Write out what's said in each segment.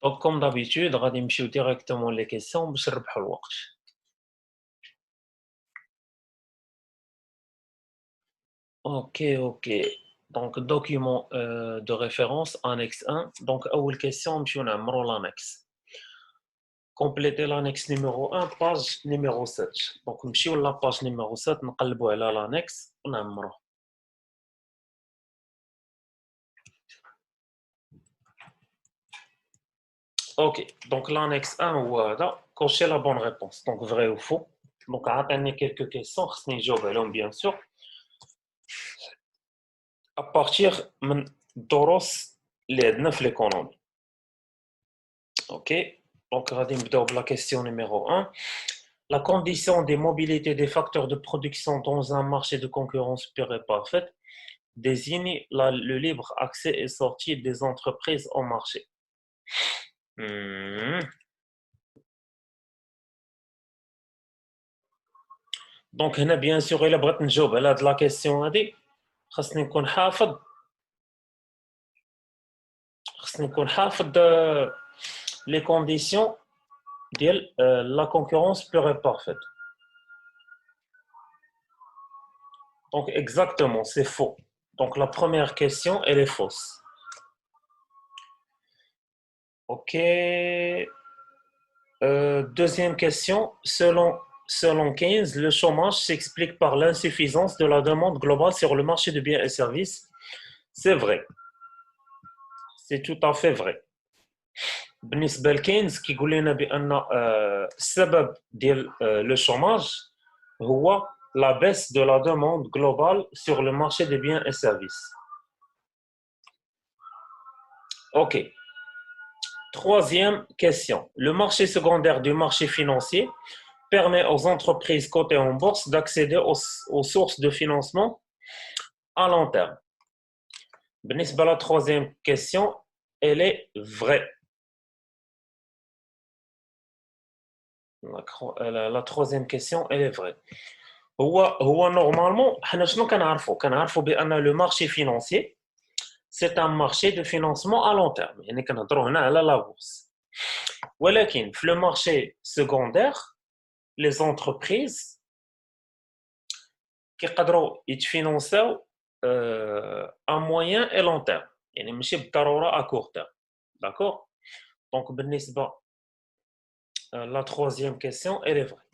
Donc, comme d'habitude, غادي نمشيو directement les questions باش نربحوا الوقت. Ok. Donc, document de référence, annexe 1. Donc, أول question نمشيو نعمرو l'annexe. Compléter l'annexe numéro 1, page numéro 7. Donc, نمشيو la page numéro 7 نقلبوا على l'annexe ونعمروه. Ok, donc l'annexe 1 هو cochez la bonne réponse. Donc, vrai ou faux. Donc, عطيني quelques questions خصني نجاوب عليهم bien sûr. À partir من الدروس اللي عندنا في l'économie. Ok, donc غادي نبداو la question numéro 1. La condition des mobilités des facteurs de production dans un marché de concurrence pure et parfaite désigne le libre accès et sortie des entreprises au marché. Donc هنا bien sûr إلا بغيت نجاوب على هاد la question هادي خاصني نكون حافظ les conditions de la concurrence pure et parfaite. Donc exactement, c'est faux. Donc la première question, elle est fausse. Ok. Deuxième question, selon Keynes, le chômage s'explique par l'insuffisance de la demande globale sur le marché de biens et services. C'est vrai. C'est tout à fait vrai. بالنسبة لكينز كيقول لنا بأن السبب ديال le chômage هو la baisse de la demande globale sur le marché des biens et services. Ok. Troisième question. Le marché secondaire du marché financier permet aux entreprises cotées en bourse d'accéder aux sources de financement à long terme. بالنسبة à la troisième question, elle est vraie. La troisième question, elle est vraie. هو normalement حنا شنو كنعرفوا بأن le marché financier c'est un marché de financement à long terme. يعني كنهضروا هنا على la bourse. ولكن في le marché secondaire les entreprises كيقدروا يتفينونساو à moyen et long terme. يعني ماشي بالضروره à court terme. D'accord? Donc بالنسبه la troisième question, elle est vraie.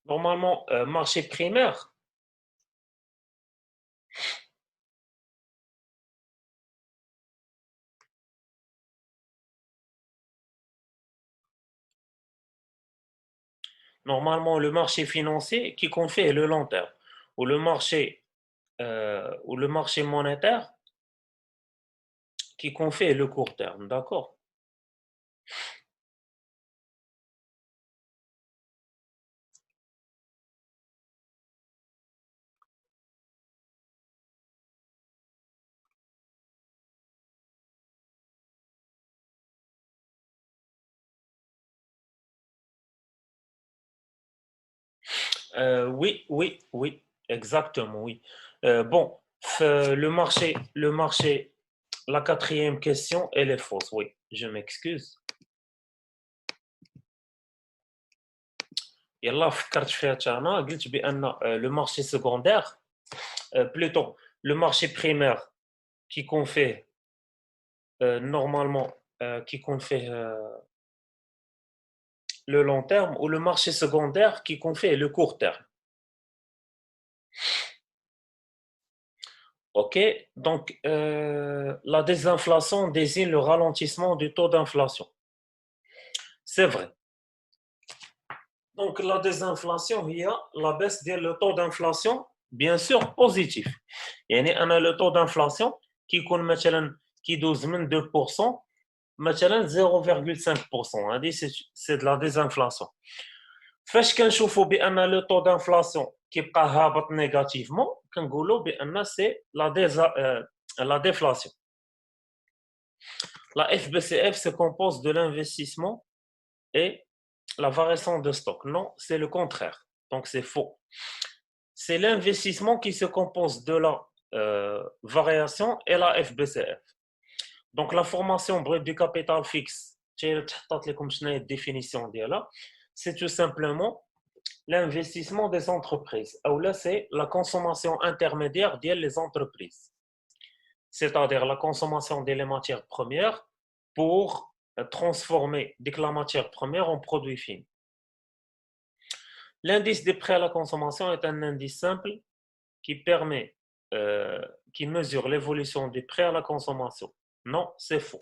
Normalement, marché primaire, normalement le marché financier qui confie le long terme, ou le marché monétaire qui confie le court terme, d'accord? Oui, exactement, oui. Bon, le marché, la quatrième question, elle est fausse, oui, je m'excuse. يلا فكرت فيها حتى انا قلت بان le marché secondaire plutôt le marché primaire qui confie normalement qui confie le long terme ou le marché secondaire qui confie le court terme. Ok, donc la désinflation désigne le ralentissement du taux d'inflation. C'est vrai. Donc la désinflation, il y a la baisse du taux d'inflation, bien sûr positif. يعني أنا le taux d'inflation qui يكون مثلا كيدوز من 2% مثلا 0,5%. هذه c'est de la désinflation. فاش كنشوفوا بأن le taux d'inflation كيبقى هابط négativement كنقولوا بأن c'est la déflation. La FBCF se compose de l'investissement et la variation de stock. Non, c'est le contraire. Donc c'est faux. C'est l'investissement qui se compose de la variation et la FBCF. Donc, la formation brute du capital fixe, définition c'est tout simplement l'investissement des entreprises. Ou là, c'est la consommation intermédiaire des entreprises. C'est-à-dire la consommation des matières premières pour transformer la matière première en produit fini. L'indice des prix à la consommation est un indice simple qui qui mesure l'évolution des prix à la consommation. Non, c'est faux.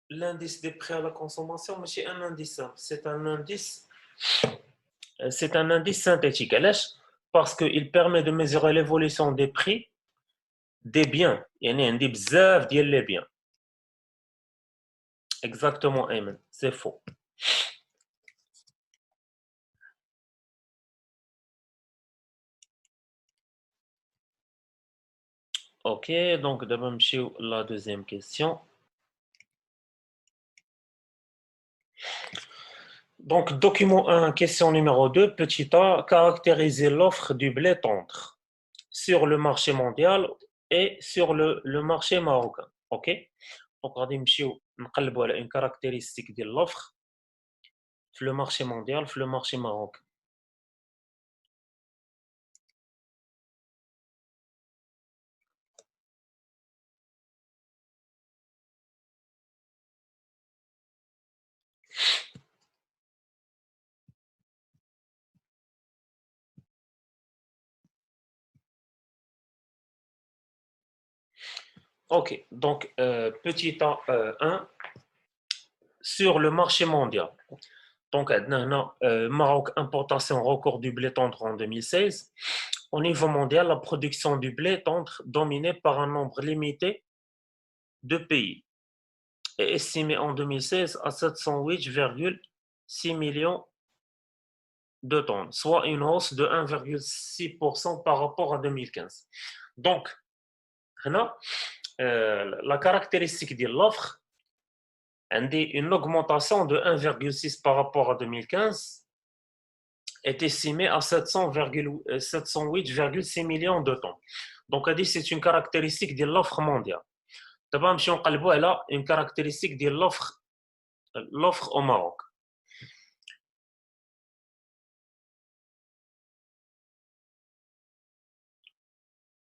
L'indice des prix à la consommation, c'est un indice simple. C'est un indice synthétique. Parce qu'il permet de mesurer l'évolution des prix des biens. Il y a un indice des biens. Exactement, Ayman. C'est faux. Ok, donc d'abord, la deuxième question. Donc, document 1, question numéro 2, petit a, caractériser l'offre du blé tendre sur le marché mondial et sur le marché marocain. Ok? Donc, on va une caractéristique de l'offre sur le marché mondial, sur le marché marocain. Ok, donc petit a 1 sur le marché mondial. Donc, Maroc, importation record du blé tendre en 2016. Au niveau mondial, la production du blé tendre dominée par un nombre limité de pays est estimée en 2016 à 708,6 millions de tonnes, soit une hausse de 1,6% par rapport à 2015. Donc, la caractéristique de l'offre, une augmentation de 1,6 par rapport à 2015 est estimée à 708,6 millions de tonnes. Donc, c'est une caractéristique de l'offre mondiale. D'abord, elle a une caractéristique de l'offre au Maroc.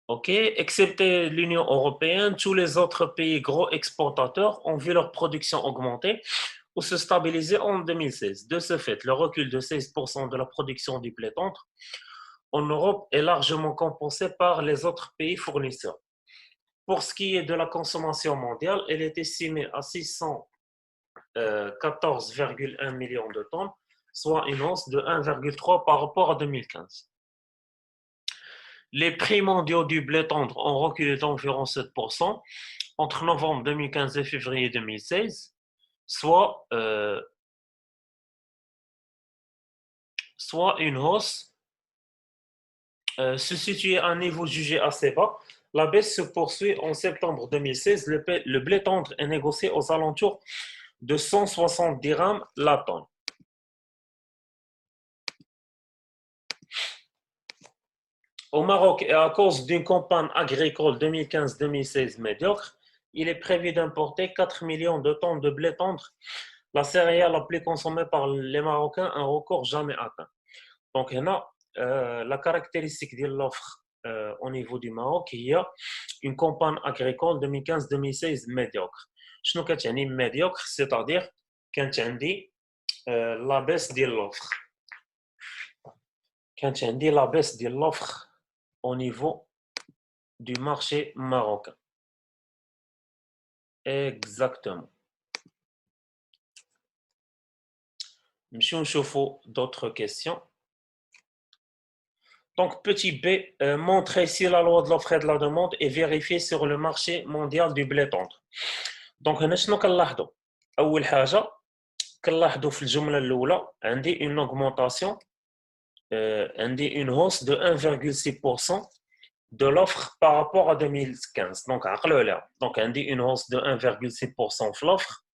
Ok, excepté l'Union européenne, tous les autres pays gros exportateurs ont vu leur production augmenter ou se stabiliser en 2016. De ce fait, le recul de 16% de la production du blé tendre en Europe est largement compensé par les autres pays fournisseurs. Pour ce qui est de la consommation mondiale, elle est estimée à 614,1 millions de tonnes, soit une hausse de 1,3 par rapport à 2015. Les prix mondiaux du blé tendre ont reculé d'environ 7% entre novembre 2015 et février 2016, soit une hausse se situait à un niveau jugé assez bas. La baisse se poursuit en septembre 2016. Le blé tendre est négocié aux alentours de 160 dirhams la tonne. Au Maroc, et à cause d'une campagne agricole 2015-2016 médiocre, il est prévu d'importer 4 millions de tonnes de blé tendre, la céréale la plus consommée par les Marocains, un record jamais atteint. Donc, il y a la caractéristique de l'offre au niveau du Maroc, il y a une campagne agricole 2015-2016 médiocre. Je ne sais pas médiocre, c'est-à-dire quand tu dis la baisse de l'offre. Quand tu dis la baisse de l'offre au niveau du marché marocain. Exactement. Monsieur, on chauffe d'autres questions. Donc, petit b, montrer si la loi de l'offre et de la demande est vérifiée sur le marché mondial du blé tendre. Donc, هنا شنو كنلاحظوا؟ أول حاجة كنلاحظوا في الجملة الأولى عندي une augmentation, عندي une hausse de 1,6% de l'offre par rapport à 2015. Donc, عقلوا عليها. Donc, عندي une hausse de 1,6% في l'offre.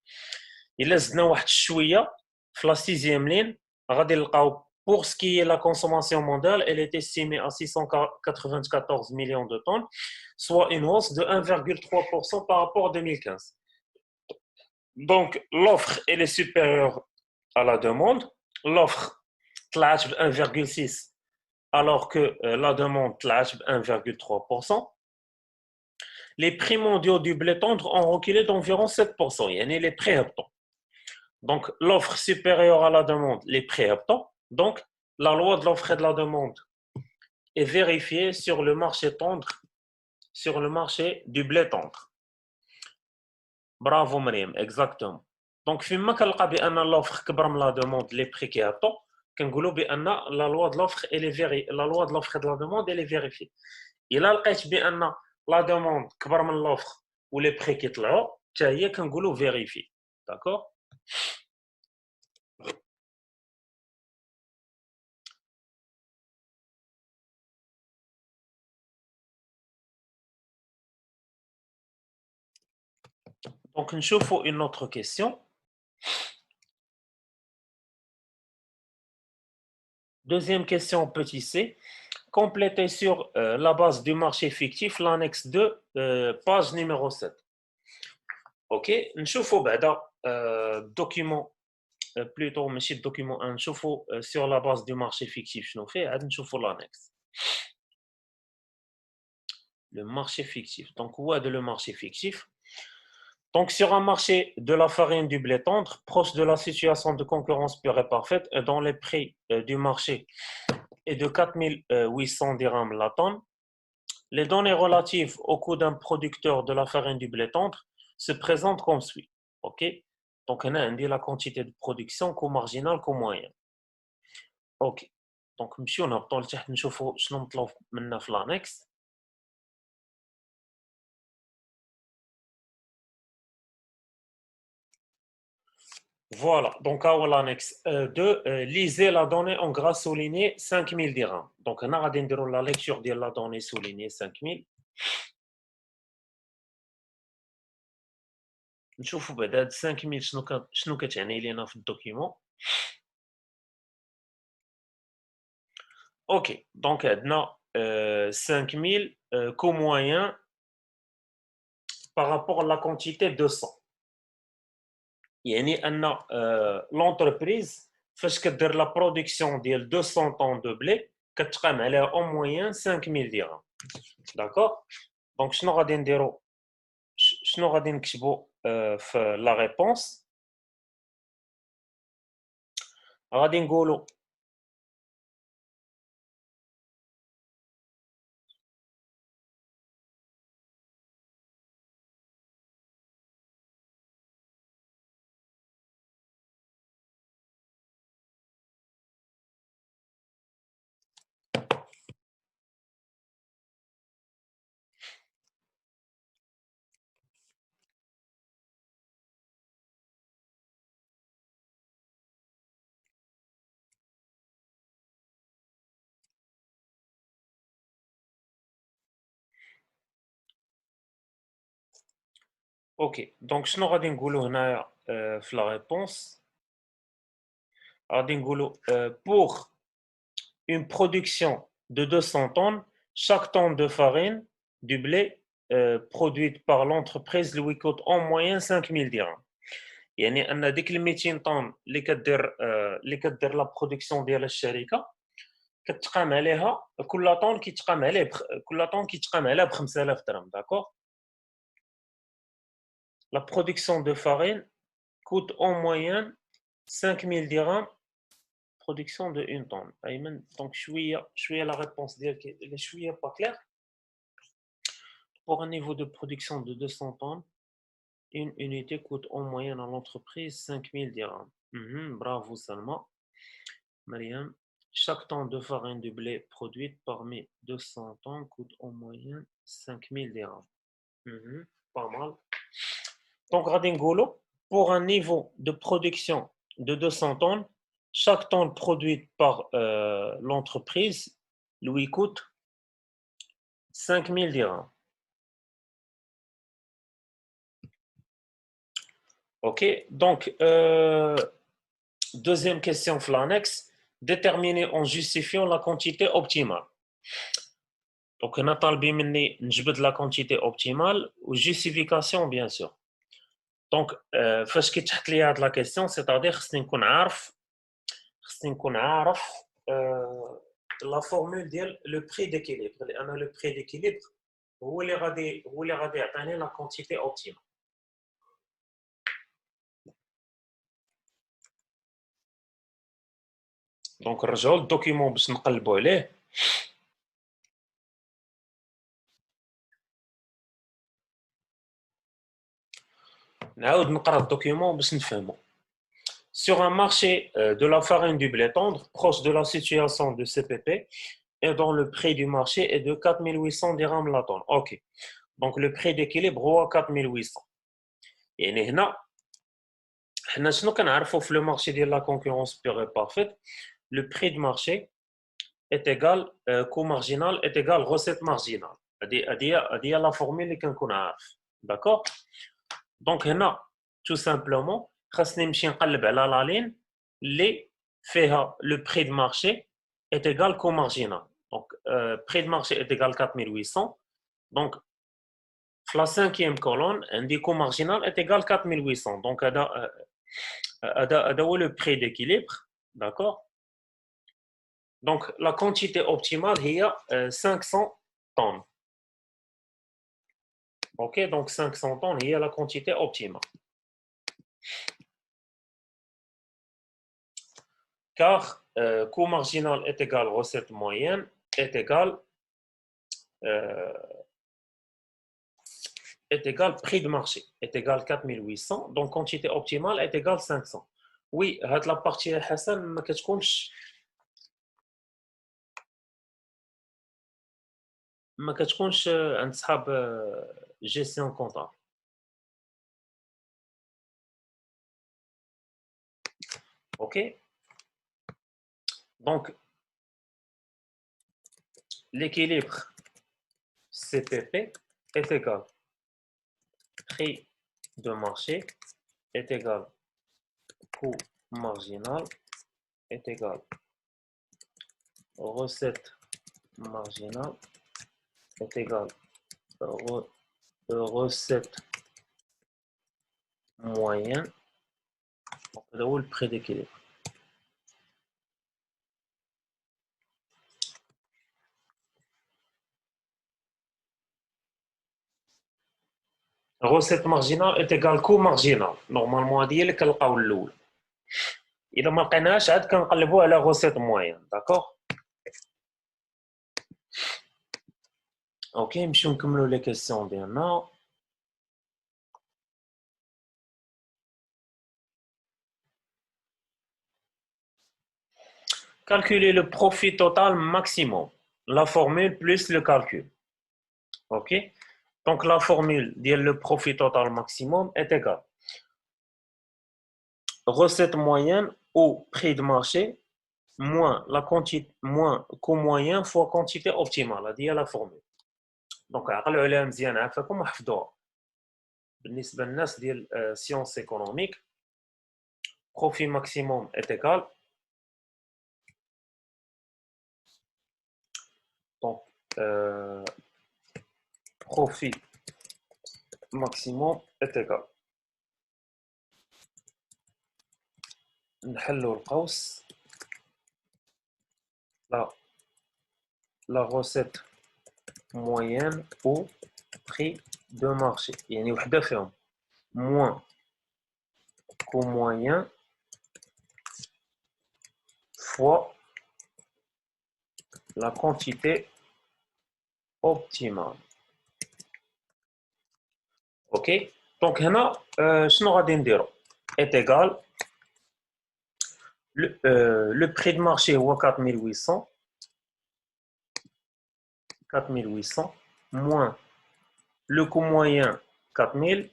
إلا زدنا واحد شوية في la sixième ligne, غادي نلقاو pour ce qui est la consommation mondiale, elle est estimée à 694 millions de tonnes, soit une hausse de 1,3% par rapport à 2015. Donc, l'offre, elle est supérieure à la demande. L'offre, 1,6, alors que la demande, 1,3%. Les prix mondiaux du blé tendre ont reculé d'environ 7%. Il y a les prix habitants. Donc, l'offre supérieure à la demande, les prix habitants. Donc, la loi de l'offre et de la demande est vérifiée sur le marché tendre, sur le marché du blé tendre. Bravo, Mariam, exactement. Donc, فيما كنلقى بان l'offre كبر من la demande, les prix qui habitants, كنقولوا بان la loi de l'offre et la loi de l'offre et de la demande elle est vérifiée. إلا لقيت بان la demande كبر من l'offre ou les prix كيطلعوا حتى هي كنقولوا vérifié. D'accord. Donc, نشوفوا une autre question. Deuxième question, petit c. Complétez sur la base du marché fictif l'annexe 2, page numéro 7. Ok, نشوفوا بعدا document plutôt ماشي document 1 نشوفوا sur la base du marché fictif شنو فيه عاد نشوفوا l'annexe. Le marché fictif. Donc, où est le marché fictif? Donc, sur un marché de la farine du blé tendre, proche de la situation de concurrence pure et parfaite, dont les prix du marché est de 4800 dirhams la tonne, les données relatives au coût d'un producteur de la farine du blé tendre se présentent comme suit. OK? Donc, on a indiqué la quantité de production, coût marginal, coût moyen. OK. Donc, monsieur, on a besoin de نشوفوا شنو مطلوب منا في l'annexe. Voilà, donc à l'annexe 2, lisez la donnée en gras souligné 5000 dirhams. Donc, on a la lecture de la donnée soulignée 5000. نشوفوا بعد هاد 5000 شنو كتعني لينا في الدوكيمون. OK, donc عندنا 5000 coût moyen par rapport à la quantité 200. يعني ان l'entreprise فاش كدير la production ديال 200 طن de blé كتقام عليها en moyenne 5000 dirhams. D'accord. Donc شنو غادي نديرو شنو غادي نكتبوا في لا ريبونس غادي نقولوا اوكي. دونك شنو غادي نقولوا هنايا في لا ريبونس غادي نقولوا pour une production de 200 tonnes, chaque tonne de farine du blé produite par l'entreprise lui coûte en moyenne 5000 dirhams. يعني ان ديك ال 200 طن اللي كدير لا برودكسيون ديال الشركه كتقام عليها كل طن كيتقام عليه كل طن كيتقام عليها ب 5000 درهم. داكور. La production de farine coûte en moyenne 5000 dirhams production de 1 tonne. Ayman, donc شويه la réponse ديالك elle est شويه pas claire. Pour un niveau de production de 200 tonnes, une unité coûte en moyenne à l'entreprise 5000 dirhams. Bravo Salma. Mariam, chaque tonne de farine de blé produite parmi 200 tonnes coûte en moyenne 5000 dirhams. Pas mal. Donc, Radingolo, pour un niveau de production de 200 tonnes, chaque tonne produite par l'entreprise lui coûte 5000 dirhams. OK, donc Deuxième question, l'annexe. Déterminer en justifiant la quantité optimale. Donc, on a talbé de la quantité optimale ou justification, bien sûr. Donc, فاش كيتحط لي هاد la question, c'est-à-dire خصني نكون عارف la formule ديال le prix d'équilibre. لأن le prix d'équilibre هو اللي غادي يعطيني la quantité optimale. دونك نرجعوا للدوكيومون باش نقلبوا عليه. نعاود نقرا الدوكيومون باش نفهمو. Sur un marché de la farine du blé tendre, proche de la situation de CPP, et dont le prix du marché est de 4800 dirhams la tonne. OK. Donc le prix d'équilibre est 4800. يعني هنا حنا شنو كنعرفوا في le marché de la concurrence pure et parfaite, le prix de marché est égal coût marginal est égal recette marginale. هذه la formule اللي كنكون عارف. D'accord. Donc هنا tout simplement خاصني نمشي نقلب على لا لين اللي فيها le prix de marché est égal coût marginal. Donc prix de marché est égal 4800. Donc la cinquième colonne عندي coût marginal est égal 4800. Donc هذا هو le prix d'équilibre. D'accord. Donc la quantité optimale هي 500 tonnes. OK, donc 500 tonnes هي la quantité optimale. Car coût marginal est égal recette moyenne est égal prix de marché est égal 4800. Donc quantité optimale est égal 500. Oui, هاد la partie حسن ما كتكونش عند صحاب gestion comptable. OK. Donc l'équilibre CPP est égal prix de marché est égal coût marginal est égal recette marginale est égal recette moyenne. Donc là où le prix d'équilibre. Recette marginale est égal coût marginal. Normalement هذه اللي كنلقاو الاول. اذا ما لقيناش عاد كنقلبوا على recette moyenne. D'accord. OK, نمشيو نكملوا les questions ديالنا. Calculer le profit total maximum. La formule plus le calcul. OK. Donc la formule ديال le profit total maximum est égal recette moyenne ou prix de marché moins la quantité moins coût moyen fois quantité optimale. هذه هي la formule. دونك عقلوا عليها مزيان عافاكم وحفظوها. بالنسبه للناس ديال سيونس ايكونوميك profit maximum est égal donc profit maximum est égal نحلوا القوس la recette moyenne ou prix de marché يعني وحده فيهم moins coût moyen fois la quantité optimale. OK. Donc هنا شنو غادي نديرو est égal le prix de marché هو 4800 moins le coût moyen 4000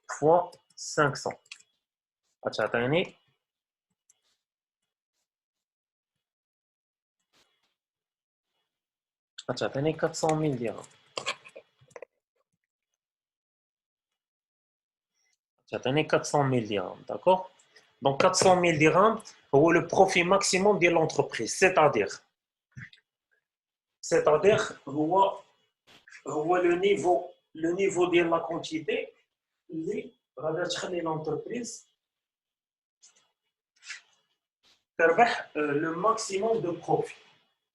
fois 500 غتعطيني 400,000 dirhams. تعطيني 400,000 dirhams. D'accord. Donc 400 000 dirhams, c'est le profit maximum de l'entreprise. C'est-à-dire, le niveau de la quantité, l'entreprise تربح le maximum de profit.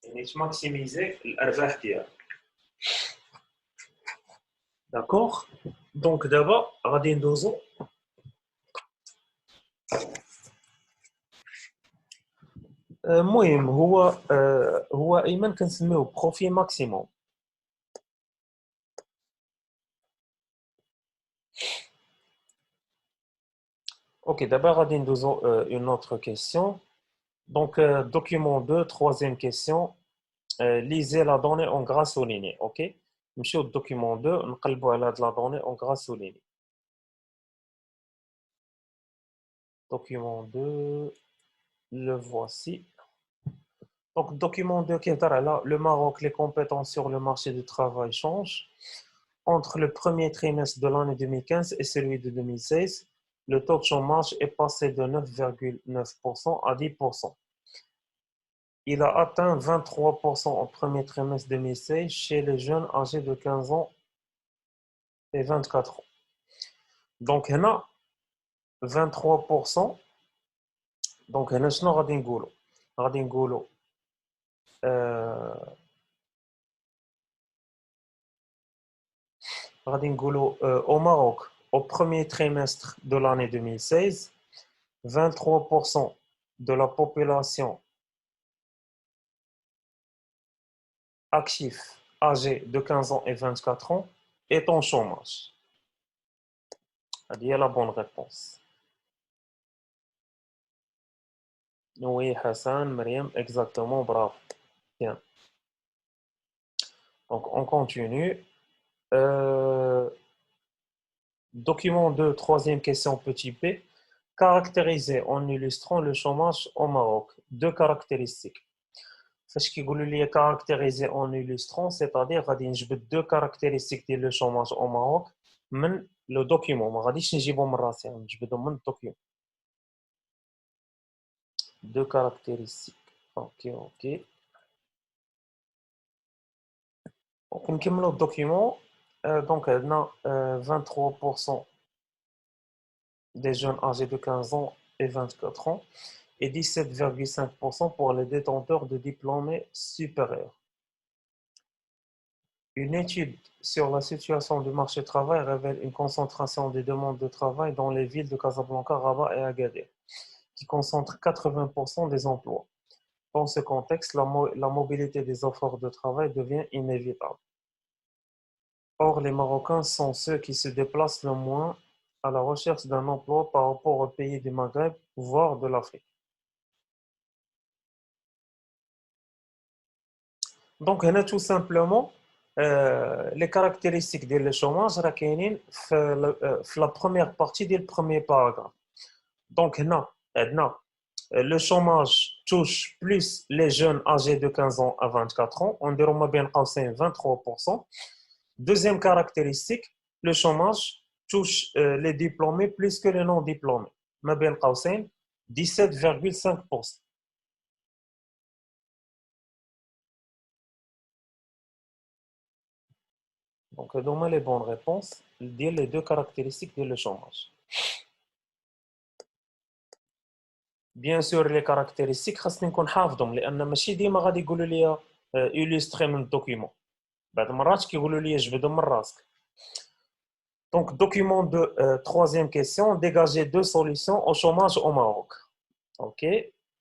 يعني maximiser الارباح ديالها. D'accord. Donc d'abord غادي ندوزو المهم هو ايمن كنسميوه بروفي ماكسيموم. Ok, d'abord غادي ندوزو une autre question. Donc document 2, troisième question. Lisez la donnée en gras souligné. Ok. نمشيو document 2 نقلبوا على هاد la donnée en gras souligné. Document 2, le voici. Donc, document 2 qui est là, le Maroc, les compétences sur le marché du travail changent. Entre le premier trimestre de l'année 2015 et celui de 2016, le taux de chômage est passé de 9,9% à 10%. Il a atteint 23% au premier trimestre 2016 chez les jeunes âgés de 15 ans et 24 ans. Donc, il y a 23%. Donc, il y a شنو غادي نقولوا؟ غادي نقولوا au Maroc, au premier trimestre de l'année 2016, 23% de la population active âgée de 15 ans et 24 ans est en chômage. C'est la bonne réponse. Oui, Hassan, Mariam, exactement, bravo. Bien. Donc, on continue. Document 2, troisième question, petit p. Caractériser en illustrant le chômage au Maroc. Deux caractéristiques. فاش كيقولوا لي caractériser en illustrant, c'est-à-dire غادي نجبد deux caractéristiques ديال le chômage au Maroc من le document. ما غاديش نجيبهم من راسي، نجبدهم من الدوكيوم. Deux caractéristiques. Ok. Donc نكملوا الدوكيومون. Donc عندنا 23% des jeunes âgés de 15 ans et 24 ans et 17,5% pour les détenteurs de diplômés supérieurs. Une étude sur la situation du marché du travail révèle une concentration des demandes de travail dans les villes de Casablanca, Rabat et Agadir, qui concentrent 80% des emplois. Dans ce contexte, la mobilité des offres de travail devient inévitable. Or, les Marocains sont ceux qui se déplacent le moins à la recherche d'un emploi par rapport aux pays du Maghreb, voire de l'Afrique. Donc, on a tout simplement les caractéristiques du chômage راه كاينين في la première partie du premier paragraphe. Donc, هنا le chômage touche plus les jeunes âgés de 15 ans à 24 ans, on dirait bien 23%. Deuxième caractéristique, le chômage touche les diplômés plus que les non-diplômés, 17,5%. Donc, donne-moi les bonnes réponses, dire les deux caractéristiques du chômage. Bien sûr, les caractéristiques, خاصني نكون حافظهم لأن ماشي ديما غادي يقولوا لي illustré من الدوكيومون. بعض المرات كيقولوا لي جبدهم من راسك. Donc, document de troisième question, dégager deux solutions au chômage au Maroc. Ok.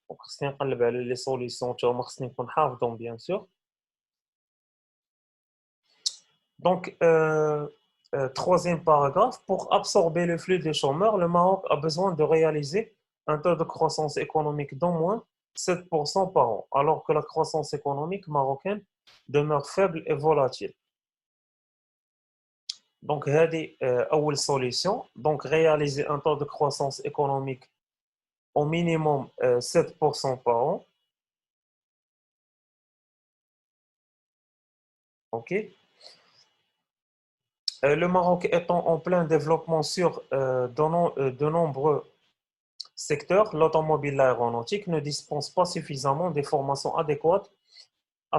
Donc, خاصني نقلب على les solutions تاعهم خاصني نكون حافظهم bien sûr. Donc, troisième paragraphe, pour absorber le flux des chômeurs, le Maroc a besoin de réaliser un taux de croissance économique d'au moins 7% par an, alors que la croissance économique marocaine demeure faible et volatile. Donc, هذه أول solution. Donc, réaliser un taux de croissance économique au minimum 7% par an. Ok. Le Maroc étant en plein développement sur de nombreux secteur, l'automobile, l'aéronautique, ne dispose pas suffisamment des formations adéquates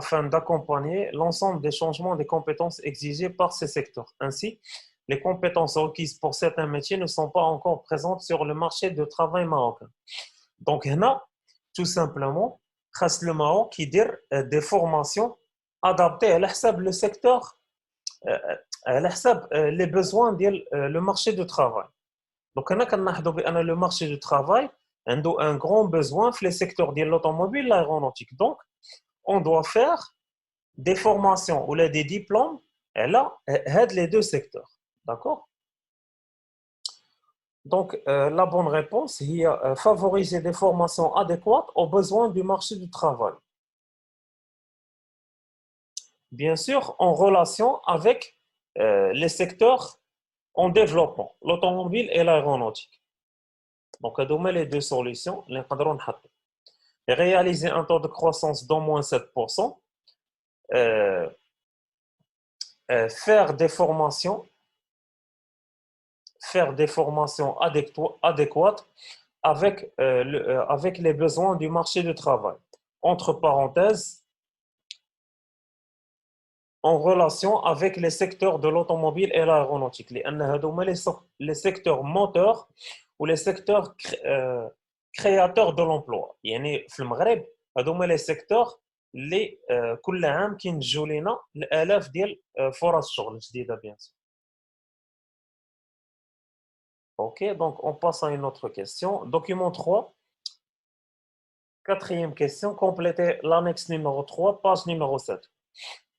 afin d'accompagner l'ensemble des changements des compétences exigées par ces secteurs. Ainsi, les compétences requises pour certains métiers ne sont pas encore présentes sur le marché du travail marocain. Donc, là, tout simplement, le Maroc qui dit des formations adaptées à le secteur, les besoins du marché du travail. Donc, le marché du travail a un grand besoin dans les secteurs de l'automobile et l'aéronautique. Donc, on doit faire des formations ou des diplômes et là, aide les deux secteurs. D'accord? Donc, la bonne réponse est favoriser des formations adéquates aux besoins du marché du travail. Bien sûr, en relation avec les secteurs en développement, l'automobile et l'aéronautique. Donc, à donner les deux solutions, réaliser un taux de croissance d'au moins 7%, euh, faire des formations, adéquates avec les besoins du marché du travail. Entre parenthèses, en relation avec les secteurs de l'automobile et l'aéronautique. Les secteurs moteurs ou les secteurs créateurs de l'emploi. يعني في المغرب هذوما les secteurs اللي كل عام كينتجوا لنا الالاف ديال فرص شغل جديده bien sûr. Ok, donc on passe à une autre question. Document 3, quatrième question, complétez l'annexe numéro 3, page numéro 7.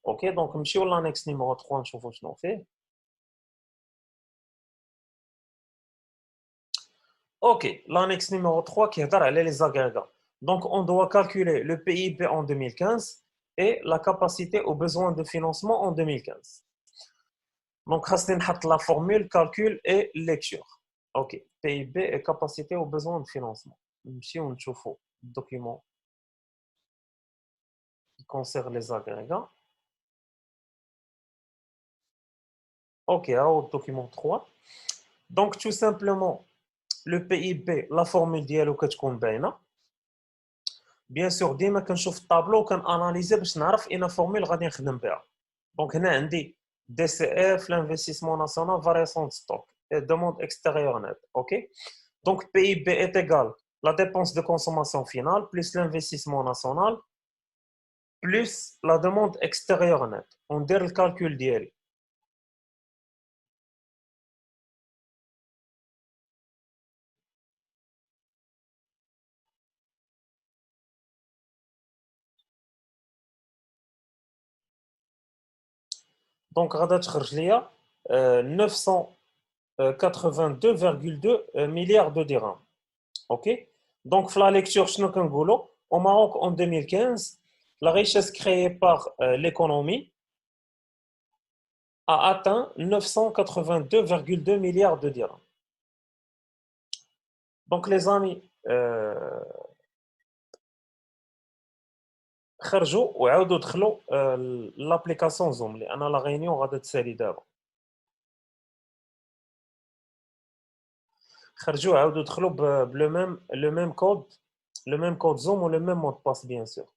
Ok, donc نمشيو l'annexe numéro 3 نشوفوا شنو فيه. Ok, l'annexe numéro 3 qui est les agrégats. Donc, on doit calculer le PIB en 2015 et la capacité aux besoins de financement en 2015. Donc, la formule calcul et lecture. Ok, PIB et capacité aux besoins de financement. Si on chauffe le document qui concerne les agrégats. Ok, alors document 3. Donc, tout simplement, le PIB, la formule ديالو كتكون باينه. بيان سور ديما كنشوف الطابلو وكناناليزي باش نعرف اين فورميل غادي نخدم بها. دونك هنا عندي دي سي اف l'investissement national variation de stock et demande extérieure nette. OK, donc PIB est égal la dépense de consommation finale plus l'investissement national plus la demande extérieure nette. وندير الكالكول ديالي. دونك غادا تخرج ليا 982,2 milliards de dirhams. OK, donc la lecture شنو كنقولوا au Maroc en 2015 la richesse créée par l'économie a atteint 982,2 milliards de dirhams. Donc les amis خرجوا وعاودوا دخلوا l'application Zoom لان لا réunion غادا تسالي دابا. خرجوا عاودوا دخلوا le même code, le même code Zoom ou le même mot de passe bien sûr.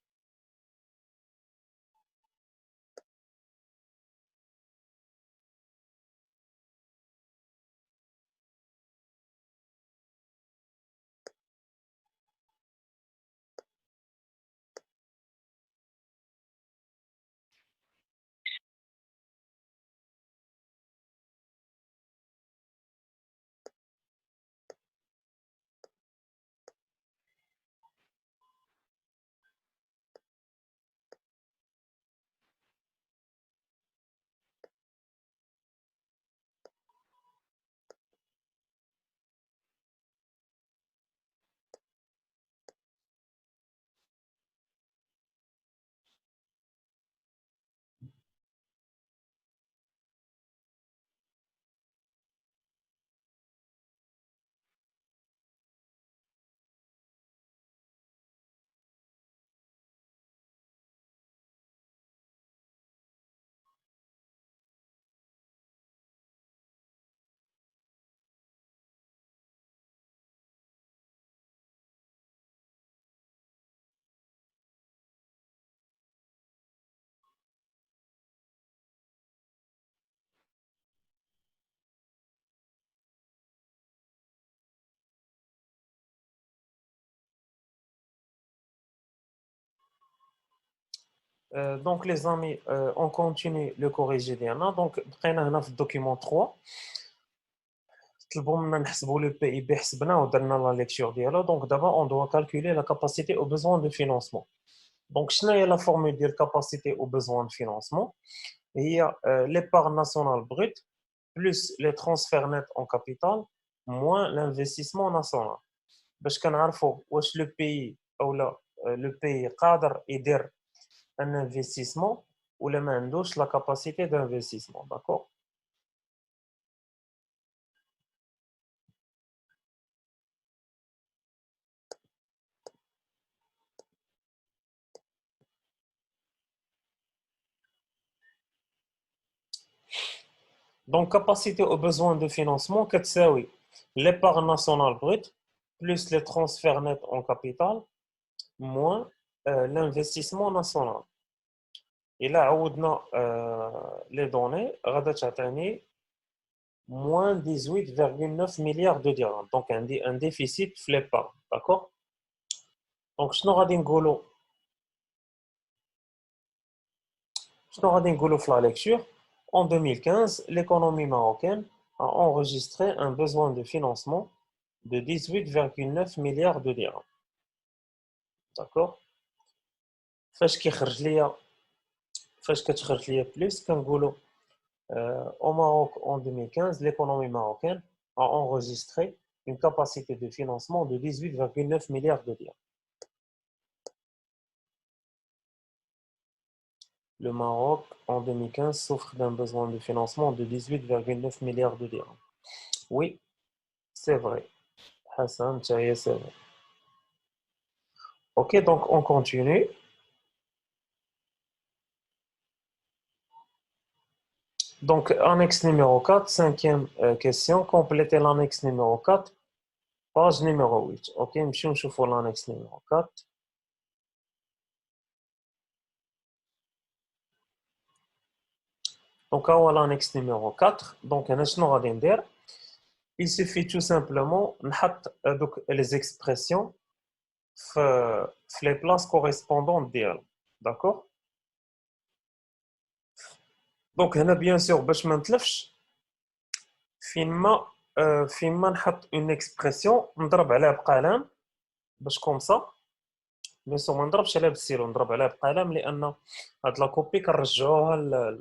Donc, les amis, on continue le corrigé ديالنا. Donc, بقينا هنا في الدوكيمون 3. طلبوا منا نحسبوا le PIB حسبناه ودرنا لا ليكتور ديالو. Donc, d'abord, on doit calculer la capacité aux besoins de financement. Donc, شنو هي la formule ديال capacité aux besoins de financement؟ هي l'épargne nationale brute plus les transferts nets en capital moins l'investissement national. باش كنعرفوا واش لو بيي او لا لو بيي قادر يدير ان انفستيسمون ولا ما عندوش لا كاباسيتي دانفستيسمون. داكور. دونك كاباسيتي او besoin de financement كتساوي l'épargne nationale brute plus les transferts nets en capital moins l'investissement national. إلا عوضنا les données غادا تعطيني moins 18,9 milliards de dirhams. Donc un déficit في l'épargne. D'accord. Donc شنو غادي نقولوا في la lecture? En 2015, l'économie marocaine a enregistré un besoin de financement de 18,9 milliards de dirhams. D'accord. فاش كتخرج ليا plus كنقولوا au Maroc en 2015, l'économie marocaine a enregistré une capacité de financement de 18,9 milliards de dirhams. Le Maroc, en 2015, souffre d'un besoin de financement de 18,9 milliards de dirhams. Oui, c'est vrai. Hassan, c'est vrai. Ok, donc on continue. Donc, annexe numéro 4, cinquième question. Complétez l'annexe numéro 4, page numéro 8. Ok, je vais l'annexe numéro 4. Donc, à l'annexe numéro 4, donc, il suffit tout simplement de mettre les expressions dans les places correspondantes. D'accord? Donc, bien sûr, باش ما نتلفش فيما نحط une expression نضرب عليها بقلم باش comme ça. بيان سور ما نضربش عليها بالسيرو، نضرب عليها بقلم لان هاد لا كوبي كنرجعوها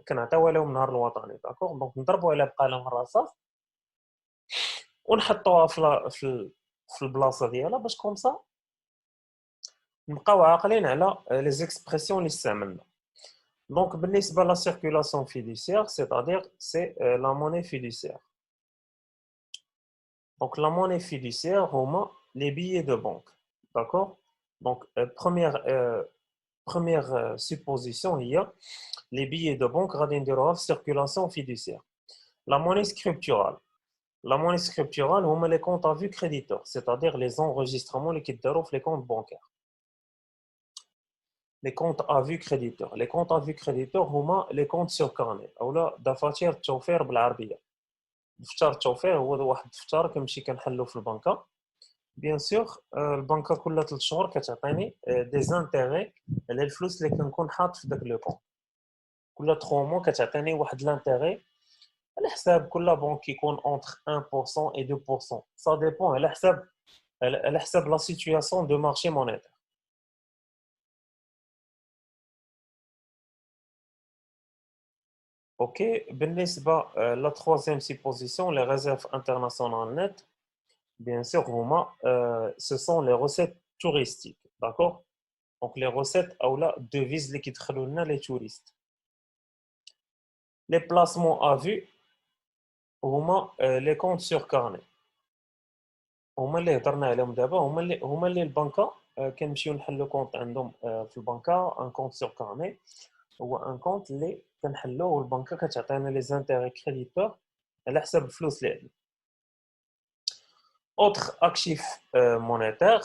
كنعطيوها لهم النهار الوطني. داكوغ. دونك نضربوا عليها بقلم الرصاص ونحطوها في البلاصه ديالها باش كوم سا نبقاو عاقلين على لي زيكسبرسيون اللي استعملنا. دونك بالنسبه لا سيركولاسيون فيدوسيير c'est-à-dire c'est la monnaie fiduciaire. Donc la monnaie fiduciaire هما les billets de banque. D'accord. Donc première supposition il y a les billets de banque غادي نديروها في circulation fiduciaire. La monnaie scripturale. La monnaie scripturale هما les comptes à vue créditeurs, c'est-à-dire les enregistrements اللي كيداروا في les comptes bancaires. Les comptes à vue créditeurs. Les comptes à vue créditeurs هما les comptes sur carnet اولا دفاتر التوفير بالعربيه. دفتر التوفير هو واحد الدفتر كنمشي كنحلو في البنكه. بيان سور البنكه كل 3 شهور كتعطيني دي زانتيغي على الفلوس اللي كنكون حاط في داك لو كونت. كل 3 موا كتعطيني واحد لانتيغي على حساب كل بنك يكون entre 1% et 2%. Ça dépend على حساب la situation de marché monétaire. Ok, بالنسبة la troisième supposition, les réserves internationales nettes, bien sûr, ce sont les recettes touristiques, d'accord? Donc les recettes ou la devise les qui les touristes. Les placements à vue, les comptes sur carnet. هما اللي هضرنا عليهم دابا هما اللي البنكه كنمشيو نحلو كونت عندهم في البنكه ان كونت سور كارني هو ان كونت اللي كنحلوه والبنكه كتعطينا لي زانتيغي كريديتور على حساب الفلوس اللي عندنا. اوتر اكتيف مونيتير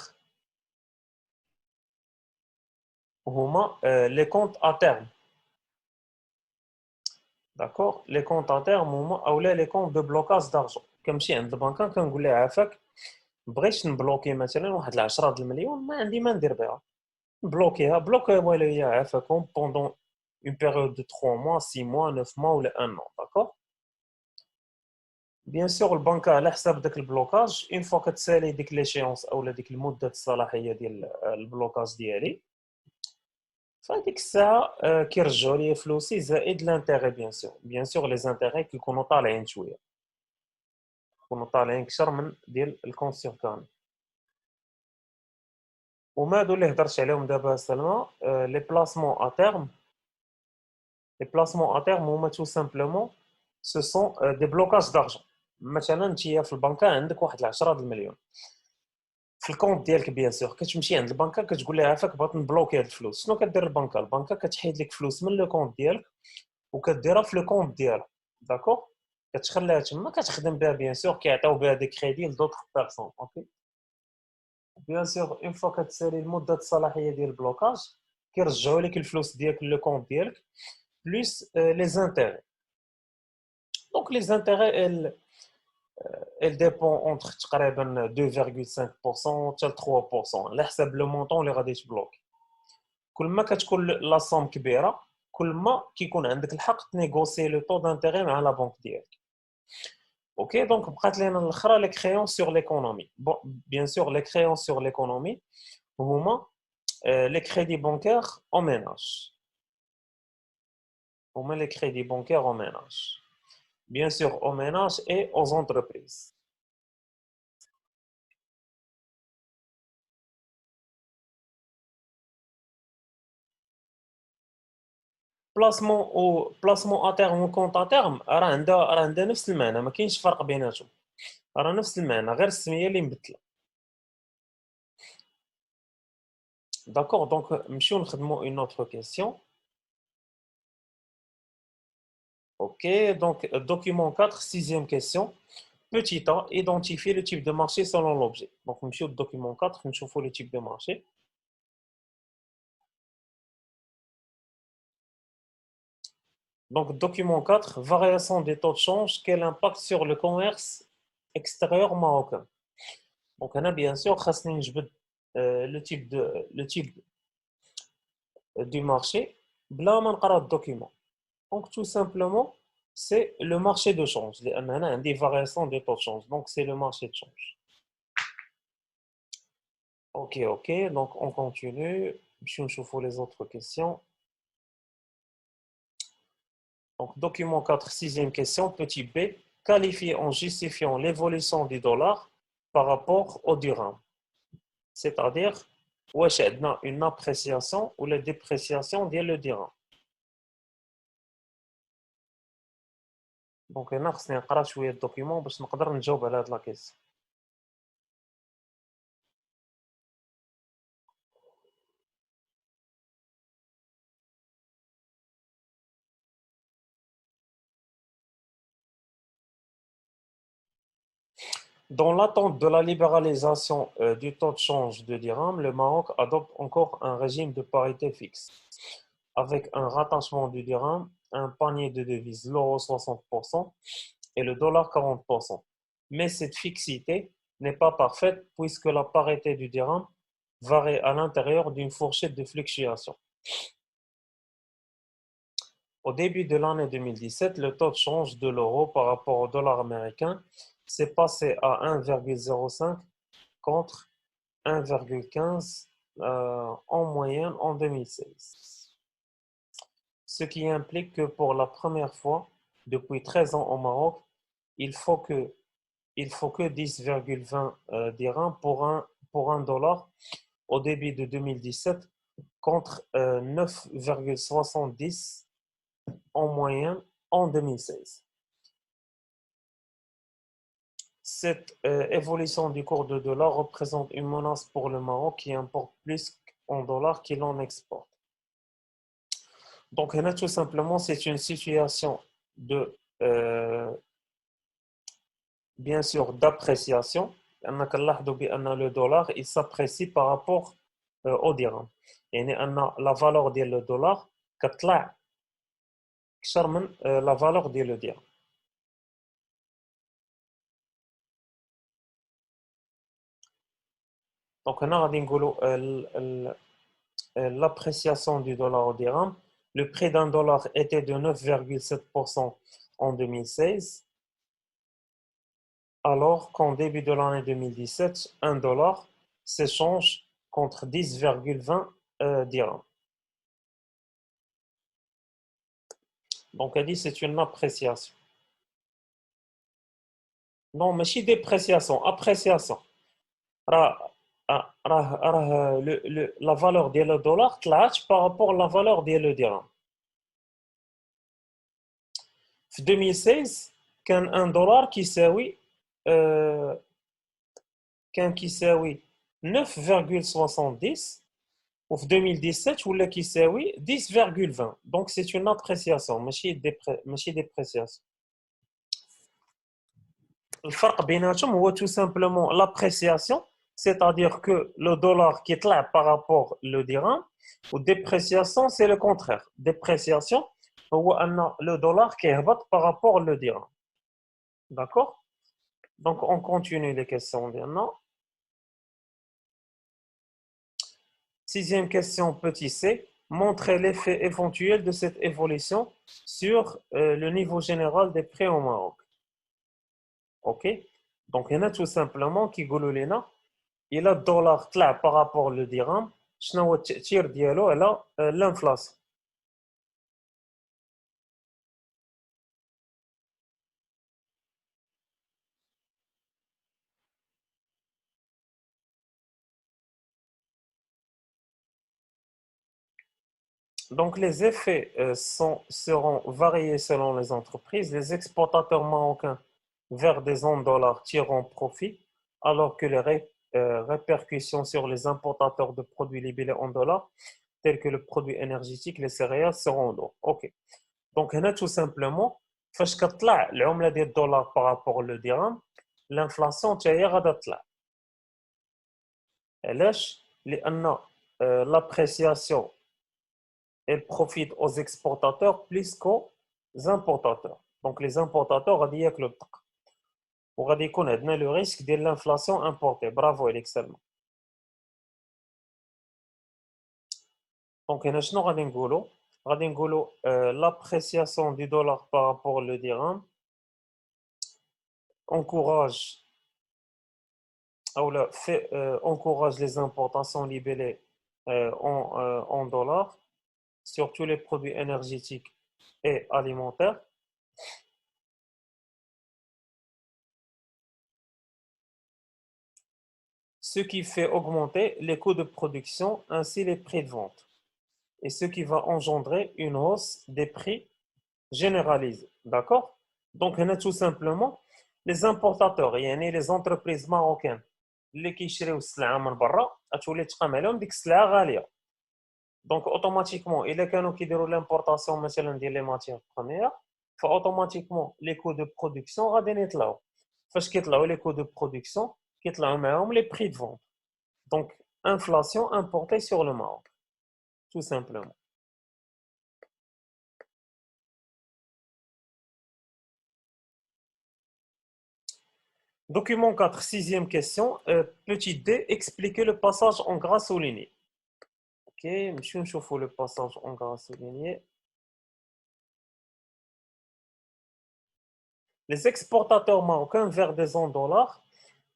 هما لي كونت ا تيرم. داكور. لي كونت ا تيرم هما اولا لي كونت دو بلوكاج دارجون. كنمشي عند البنكه كنقول لها عافاك بغيتش نبلوكي مثلا واحد 10 د المليون ما عندي ما ندير بها. bloquer والو عفاكم pendant une période de 3 mois, 6 mois, 9 mois ou 1 an, d'accord? Bien sûr, البنكة على حساب داك البلوكاج اون فوا كتسالي ديك ليشيونس اولا ديك المدة الصلاحية ديال البلوكاج ديالي فهاديك الساعة كيرجعوا لي فلوسي زائد لانتيغي بيان سور لي زانتيغي كيكونوا طالعين شوية يكونوا طالعين كثر من ديال الكونت سور كان وما هادو اللي هضرت عليهم دابا سلمى لي بلاسمون ا تيرم لي بلاسمون ا تيرم هما تو سامبلومون سو سون دي بلوكاج دارجون مثلا نتيا في البنكة عندك واحد 10 المليون في الكونت ديالك بيان سور كتمشي عند البنكة كتقول لها عافاك بغيت نبلوكي هاد الفلوس شنو كدير البنكة كتحيد لك فلوس من لو كونت ديالك وكديرها في لو كونت ديالها داكوغ كتخليها تما كتخدم بها بيان سور كيعطيو بها دي كريدي لدوطخ بيرسون اوكي بيان سور اون فوا كتسالي المده الصلاحيه ديال البلوكاج كيرجعوا لك الفلوس ديالك لو كونت ديالك بلس لي زانتيغي دونك لي زانتيغي elle dépend entre تقريبا 2,5% حتى 3% على حسب لو مونطون اللي غادي تبلوكي كل ما كتكون لا صوم كبيره كل ما كيكون عندك الحق تنيغوسي لو طو دانتيغي مع لا بنك ديالك اوكي دونك بقات لينا الاخرى لي كريون سور ليكونومي بون بيان سور لي كريون سور ليكونومي هما لي كريدي بانكير او ميناج هما لي كريدي بانكير او ميناج bien sûr aux ménages et aux entreprises. بلاسمون ا تيرم وكونت ا تيرم راه عندها نفس المعنى ما كاينش فرق بيناتهم راه نفس المعنى غير السميه اللي مبدله داكوغ دونك نمشيو نخدمو اون اوتر كيسيون اوكي دونك document 4 sixième question petit a identifier le type de marché selon l'objet donc نمشيو document 4 نشوفو le type de marché donc document 4 variation des taux de change quel impact sur le commerce extérieur marocain donc هنا bien sûr خاصني نجبد le type du marché بلا ما نقرا الدوكيمون donc tout simplement c'est le marché de change لان هنا عندي variation des taux de change donc c'est le marché de change ok donc on continue نمشيو نشوفو les autres questions donc document 4 sixième question petit b qualifié en justifiant l'évolution du dollar par rapport au dirham c'est-à-dire واش عندنا une appréciation ou la dépréciation ديال le dirham دونك هنا خصني نقرا شويه الدوكيومون باش نقدر نجاوب على هاد لا كيسيون Dans l'attente de la libéralisation du taux de change de dirham, le Maroc adopte encore un régime de parité fixe, avec un rattachement du dirham, un panier de devises, l'euro 60% et le dollar 40%. Mais cette fixité n'est pas parfaite puisque la parité du dirham varie à l'intérieur d'une fourchette de fluctuation. Au début de l'année 2017, le taux de change de l'euro par rapport au dollar américain s'est passé à 1,05 contre 1,15 en moyenne en 2016. Ce qui implique que pour la première fois depuis 13 ans au Maroc, il faut que, il faut que 10,20 dirhams pour un dollar au début de 2017 contre 9,70 en moyenne en 2016. Cette évolution du cours de dollar représente une menace pour le Maroc qui importe plus en dollars qu'il en exporte. Donc, tout simplement, c'est une situation de, bien sûr, d'appréciation. Le dollar il s'apprécie par rapport au dirham. La valeur du dollar كتطلع أكثر من la valeur du dirham. Donc هنا غادي نقولوا l'appréciation du dollar au dirham. Le prix d'un dollar était de 9,7% en 2016, alors qu'en début de l'année 2017, un dollar s'échange contre 10,20 dirhams. Donc, elle dit c'est une appréciation. Non, mais si dépréciation, appréciation. La valeur du dollar طلعت par rapport à la valeur du dirham. En 2016 كان un dollar كيساوي كان كيساوي 9,70 وفي 2017 ولا كيساوي 10,20. Donc c'est une appréciation ماشي dépréciation. الفرق بيناتهم هو tout simplement l'appréciation, c'est-à-dire que le dollar qui est là par rapport au dirham, ou dépréciation c'est le contraire. Dépréciation هو أن le dollar qui est par rapport au dirham. D'accord? Donc on continue les questions maintenant. Sixième question, petit c. Montrer l'effet éventuel de cette évolution sur le niveau général des prix au Maroc. Ok? Donc, il y en a tout simplement qui يقولوا لنا إلا الدولار طلع par rapport au dirham, شنو هو التأثير ديالو على l'inflation. Donc, les effets seront variés selon les entreprises. Les exportateurs marocains vers des zones dollars tireront profit, alors que les répercussions sur les importateurs de produits libellés en dollars, tels que le produit énergétique, les céréales, seront lourds. OK. Donc, هنا tout simplement, فاش كتطلع العملة ديال الدولار par rapport au dirham, l'inflation حتى هي غادا تطلع. علاش؟ لأن l'appréciation elle profite aux exportateurs plus qu'aux importateurs. Donc les importateurs غادي ياكلوا الدق. وغادي يكون عندنا le risque ديال l'inflation importée. Bravo Alexandre. Donc هنا شنو غادي نقولوا؟ غادي نقولوا l'appréciation du dollar par rapport au dirham encourage encourage les importations libellées en dollars sur tous les produits énergétiques et alimentaires. Ce qui fait augmenter les coûts de production ainsi les prix de vente. Et ce qui va engendrer une hausse des prix généralisée. D'accord? Donc, on a tout simplement les importateurs, يعني les entreprises marocaines اللي كيشريو السلعه من برا غتولي تقام عليهم ديك السلعه غاليه. دونك اوتوماتيكمون الا كانوا كيديروا لامبورطاسيون مثلا ديال لي ماتيغ بروميير فاوتوماتيكمون لي كو دو برودكسيون غادي يطلعوا. فاش كيطلعوا لي كو دو برودكسيون كيطلعوا معاهم لي بري دو فونت. دونك انفلاسيون امبورتي سور لو Maroc tout simplement. Document 4, sixième question. Petit d, expliquer le passage en gras souligné. Ok, monsieur, on chauffe le passage en gras souligné. Les exportateurs marocains vers des zones dollars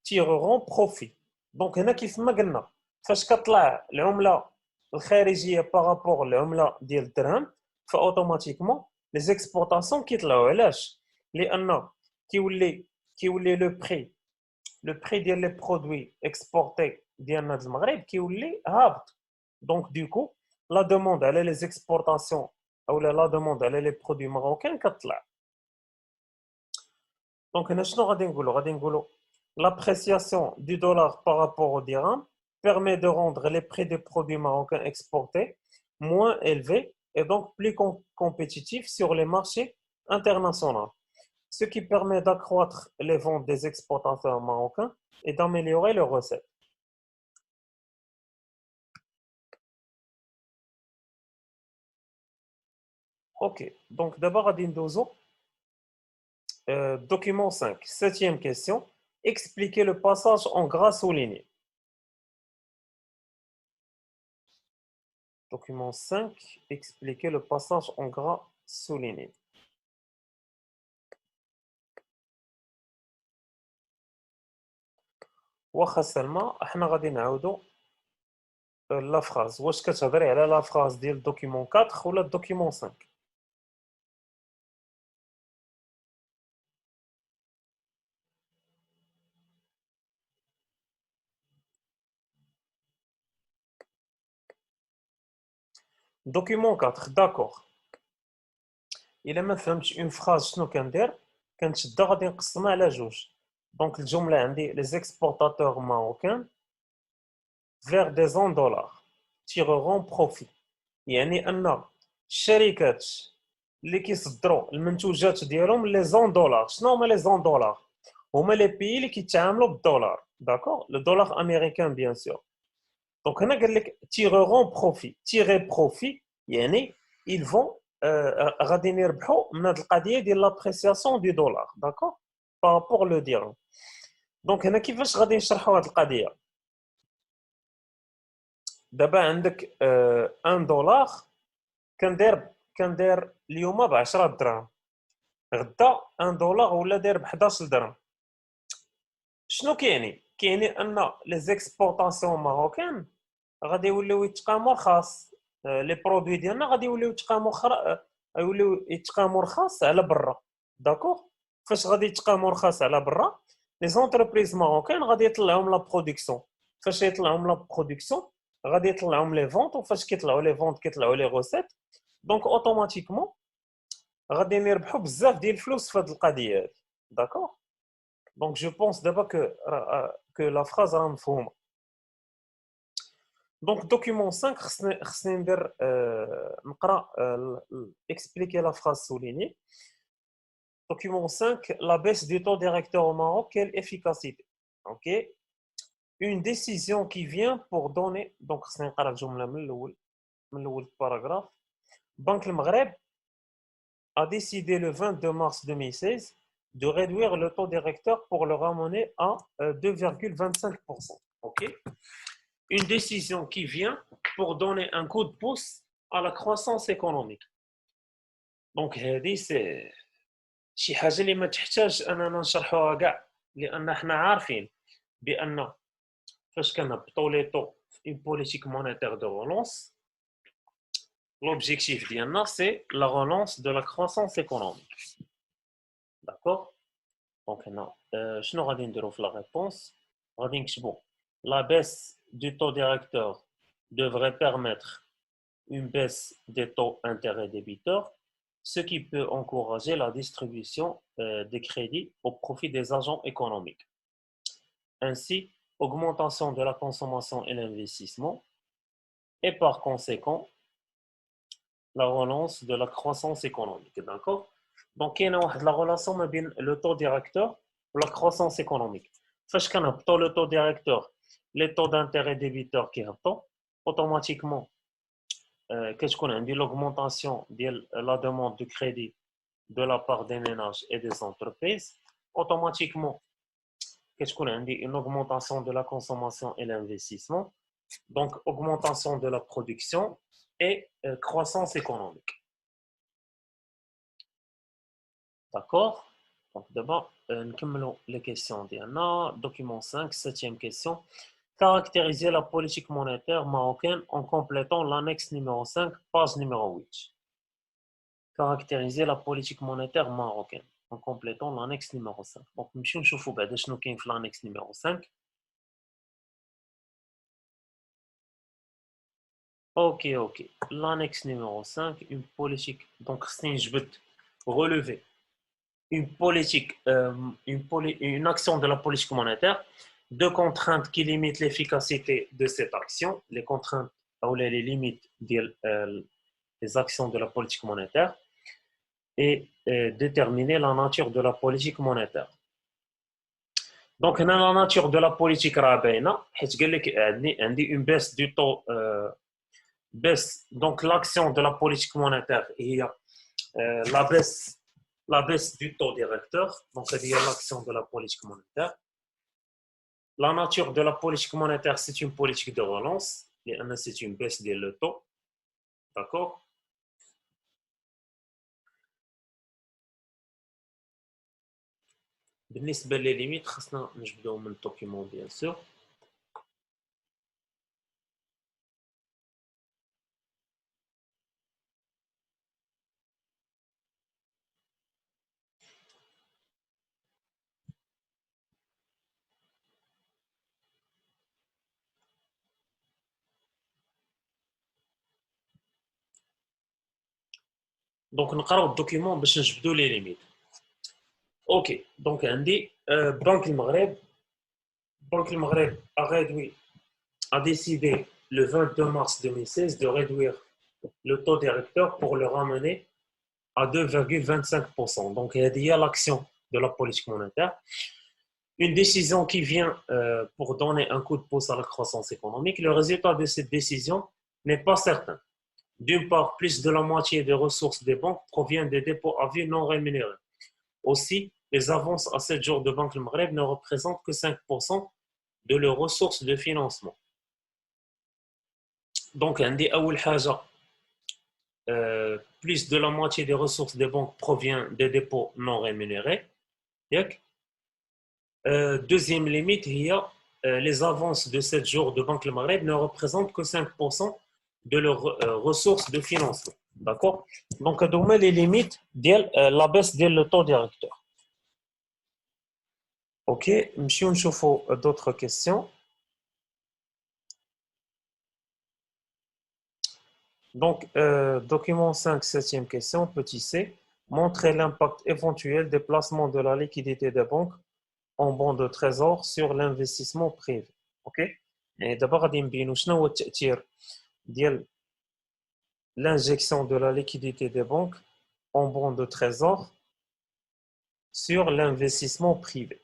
tireront profit. Donc, هنا كيف ما قلنا فاش كطلع العملة الخارجية بارابور العملة ديال الدرهم فاوتوماتيكمون لي زيكسبورطاسيون كيطلعوا. علاش؟ لأن كيولي لو بري ديال لي برودوي اكسبورتي ديالنا المغرب كيولي هابط. دونك دوكو لا دوموند على لي زيكسبورطاسيون اولا لا دوموند على لي برودوي ماروكان كتطلع. دونك هنا شنو غادي نقولوا؟ غادي نقولوا l'appréciation du dollar par rapport au dirham permet de rendre les prix des produits marocains exportés moins élevés et donc plus compétitifs sur les marchés internationaux, ce qui permet d'accroître les ventes des exportateurs marocains et d'améliorer leurs recettes. Ok, donc d'abord, Adindozo, document 5, septième question. Expliquer le passage en gras souligné. Document 5, expliquer le passage en gras souligné. واخا سلمى حنا غادي نعاودو لا فراز. واش كتهضري على لا فراز ديال دوكيمون 4 ولا دوكيمون 5؟ دوكيمون 4 داكوغ. الا ما فهمتش اون فراز شنو كندير، كنشدها غادي نقسمها على جوج. دونك الجمله عندي لي زيكسبورتاتور ماروكان vers des zones dollars tireront profit. يعني ان الشركات اللي كيصدروا المنتوجات ديالهم لي زون دولار. شنو هما لي زون دولار؟ هما لي بيي اللي كيتعاملوا بالدولار، داكور، لو دولار امريكان بيان سور. دونك هنا قال لك تيغورون بروفي. تيغي بروفي يعني ils vont غادي يربحوا من هذه القضيه ديال لابريسياسيون دي دولار، داكور، بارابور لو ديرهم. دونك هنا كيفاش غادي نشرحوا هذه القضيه؟ دابا عندك 1 دولار كندير اليوم ب 10 دراهم، غدا 1 دولار ولا داير ب 11 درهم. شنو كيعني ان لي زيكسبورطاسيون ماروكان غادي يوليو يتقاموا رخاص، لي برودوي ديالنا غادي يوليو يتقاموا رخاص على برا، داكوغ. فاش غادي يتقاموا رخاص على برا، لي زونتربريز ماروكان غادي يطلعوهم لا برودكسيون. فاش يطلعوهم لا برودكسيون غادي يطلعوهم لي فونت، وفاش كيطلعوا لي فونت كيطلعوا لي غوسيت. دونك اوتوماتيكمون غادي نربحوا بزاف ديال الفلوس في هذه القضيه هذه، داكوغ. دونك جو بونس دابا كو لا فراز راه مفهومه. دونك دوكيمون 5 خصني ندير نقرا expliquer la phrase soulignée. Document 5, la baisse du taux directeur au Maroc, quelle efficacité? Ok, une décision qui vient pour donner. Donc خصني نقرا الجمله من الاول paragraphe. Banque le Maghreb a décidé le 22 mars 2016 de réduire le taux directeur pour le ramener à 2,25%. Ok, une décision qui vient pour donner un coup de pouce à la croissance économique. Donc هذه سي شي حاجه اللي ما تحتاج اننا نشرحوها كاع، لان حنا عارفين بان فاش كنهبطوا لي طو في une politique monétaire de relance, l'objectif ديالنا c'est la relance de la croissance économique. D'accord. Donc هنا شنو غادي نديرو في لا ريبونس؟ غادي نكتبو la baisse du taux directeur devrait permettre une baisse des taux intérêts débiteurs, ce qui peut encourager la distribution des crédits au profit des agents économiques. Ainsi, augmentation de la consommation et l'investissement, et par conséquent, la relance de la croissance économique. D'accord? Donc, il y a une relation entre le taux directeur et la croissance économique. Parce qu'on a le taux directeur, les taux d'intérêt débiteurs qui sont automatiquement, qu'est-ce qu'on a dit, l'augmentation de la demande de crédit de la part des ménages et des entreprises. Automatiquement, qu'est-ce qu'on a dit, une augmentation de la consommation et l'investissement. Donc, augmentation de la production et croissance économique. D'accord? Donc, d'abord, nous les questions. Document 5, septième question. Caractériser la politique monétaire marocaine en complétant l'annexe numéro 5, page numéro 8. Caractériser la politique monétaire marocaine en complétant l'annexe numéro 5. Donc, nous allons voir l'annexe numéro 5. Ok. L'annexe numéro 5, une politique. Donc, je veux relever une politique, une action de la politique monétaire, deux contraintes qui limitent l'efficacité de cette action, les contraintes ou les limites des actions de la politique monétaire, et déterminer la nature de la politique monétaire. Donc, la nature de la politique rabena, une baisse du taux, baisse. Donc, l'action de la politique monétaire, il y a la baisse du taux directeur, donc c'est l'action de la politique monétaire. La nature de la politique monétaire, c'est une politique de relance, c'est une baisse du taux. d'accord. بالنسبة للليميت خاصنا نجبدو من الدوكيومون بيان سور. دونك نقراو الدوكيومون باش نجبدو لي ليميت. اوكي دونك عندي بنك المغرب a réduit a décidé le 22 mars 2016 de réduire le taux directeur pour le ramener à 2,25%. Donc, il y a l'action de la politique monétaire. Une décision qui vient pour donner un coup de pouce à la croissance économique. Le résultat de cette décision n'est pas certain. D'une part, plus de la moitié des ressources des banques proviennent des dépôts à vie non rémunérés. Aussi, les avances à 7 jours de Banque le Maghreb ne représentent que 5% de leurs ressources de financement. Donc, on dit plus de la moitié des ressources des banques provient des dépôts non rémunérés. Deuxième limite, il y a les avances de 7 jours de Banque le Maghreb ne représentent que 5% de leurs ressources de financement. D'accord. Donc, les limites de la baisse du taux directeur. Ok, monsieur, il faut d'autres questions. Donc, document 5, septième question, petit c, montrer l'impact éventuel des placements de la liquidité des banques en bons de trésor sur l'investissement privé. Ok. Et d'abord, غادي نبينوا شنو هو التأثير ديال l'injection de la liquidité des banques en bons de trésor sur l'investissement privé.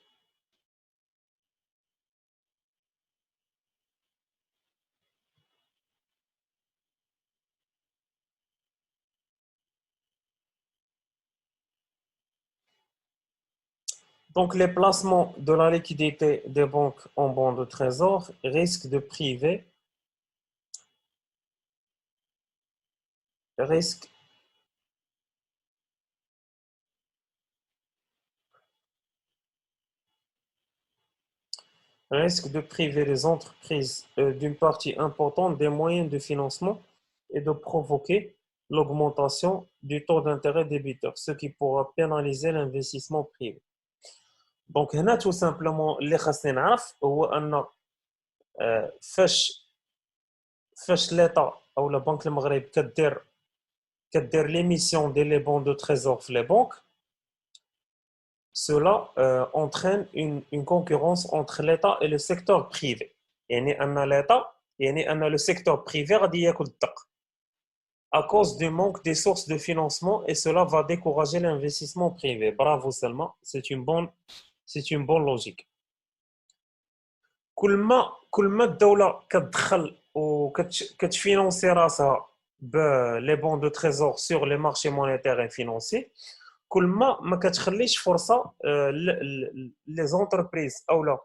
Donc, les placements de la liquidité des banques en bons de trésor risquent de priver, risquent de priver les entreprises d'une partie importante des moyens de financement et de provoquer l'augmentation du taux d'intérêt débiteur, ce qui pourra pénaliser l'investissement privé. Donc, هنا tout simplement اللي خاصني نعرف هو أن فاش l'État أو la Banque المغرب كدير l'émission ديال les bons de trésor في les banques, cela entraîne une concurrence entre l'État et le secteur privé. يعني أن le secteur privé غادي ياكل الدق à cause du manque des sources de financement et cela va décourager l'investissement privé. Bravo Selma, c'est une bonne logique. كل ما الدولة كتدخل وكتفينونسي راسها les bons de trésor sur les marchés monétaires et financiers, كل ما كتخليش فرصة les entreprises أو